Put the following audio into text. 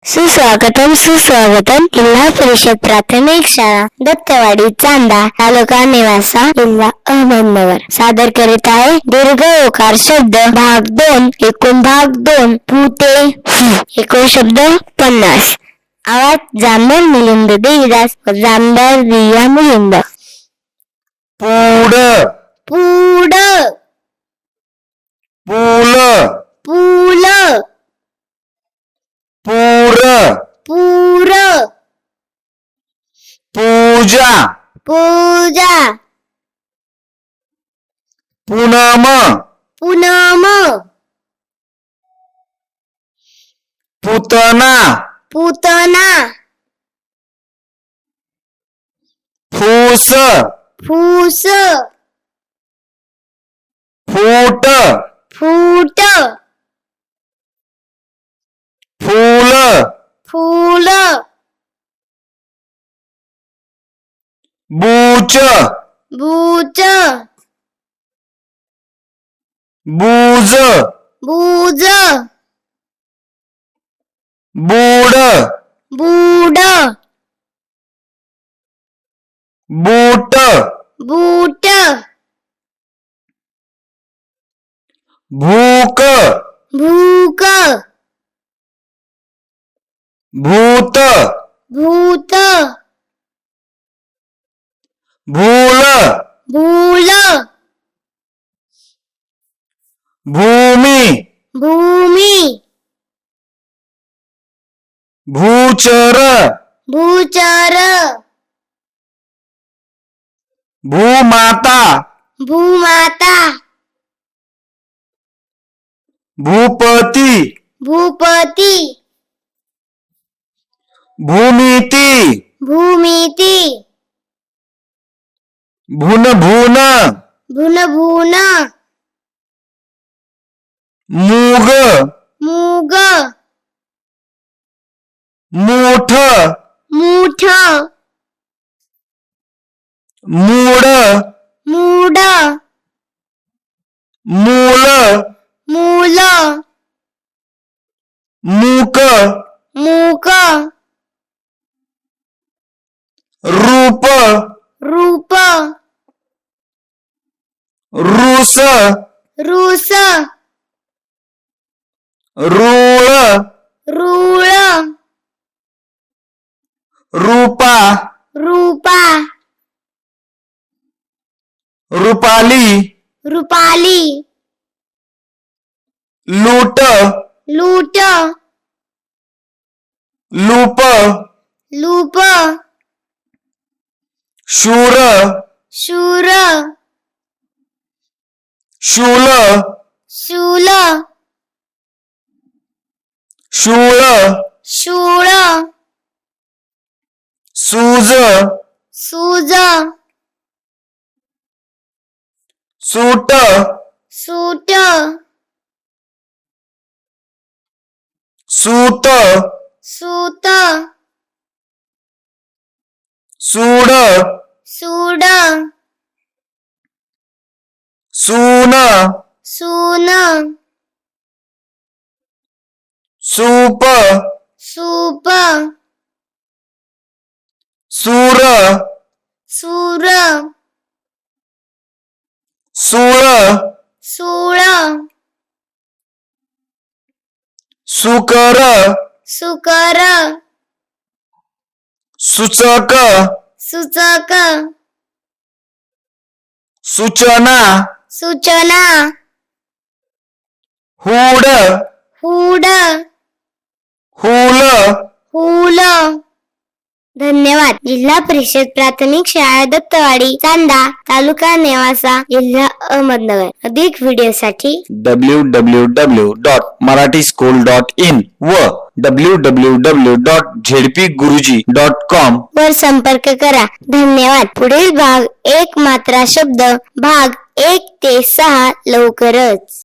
सुस्वागतम सुस्वागतम जिल्हा परिषद प्राथमिक शाळा दत्तवाडी चांदा तालुका नेवासा जिल्हा अहमदनगर सादर करीत आहे दीर्घ ओकार शब्द भाग 2 एकूण भाग 2 भूते एकूण शब्द 50 आवाज जामदार मिलिंद देवीदास व जामदार दिया मिलिंद पूड पूड पूल पूल पूर पूर पूजा पूजा पूनम पूनम पूतना पूतना फूस फूस फूट फूट फूल फूल बूच बूच बूज बूज बूड बूड बूट बूट भूक भूक भूत भूत भूल भूल भूमि भूमि भूचर भूचर भूमाता भूमाता भूपति भूपति भूमिति भूमिति भुन भून भुन भून मूग मूग मूठ मूठ मूड मूड मूल मूल मूक मूक रूप रूप रूस रूस रूळ रूळ रूपा रूपा रूपाली रूपाली लूट लूट लूप लूप शूर शूर शूल शूल शूळ शूळ सूज सूज सूट सूट सूत सूत सूड सूड सून सून सूप सूप सूर सूर सूळ सूळ सुकर सुकर सूचक सूचक सूचना सूचना हुड हुड हुल हुल धन्यवाद. जिल्हा परिषद प्राथमिक शाळा दत्तवाडी चांदा तालुका नेवासा जिल्हा अहमदनगर. अधिक व्हिडिओसाठी www.marathyschool.in व www.zpguruji.com वर संपर्क करा. धन्यवाद. पुढील भाग एक मात्रा शब्द भाग 1 ते 6 लवकरच.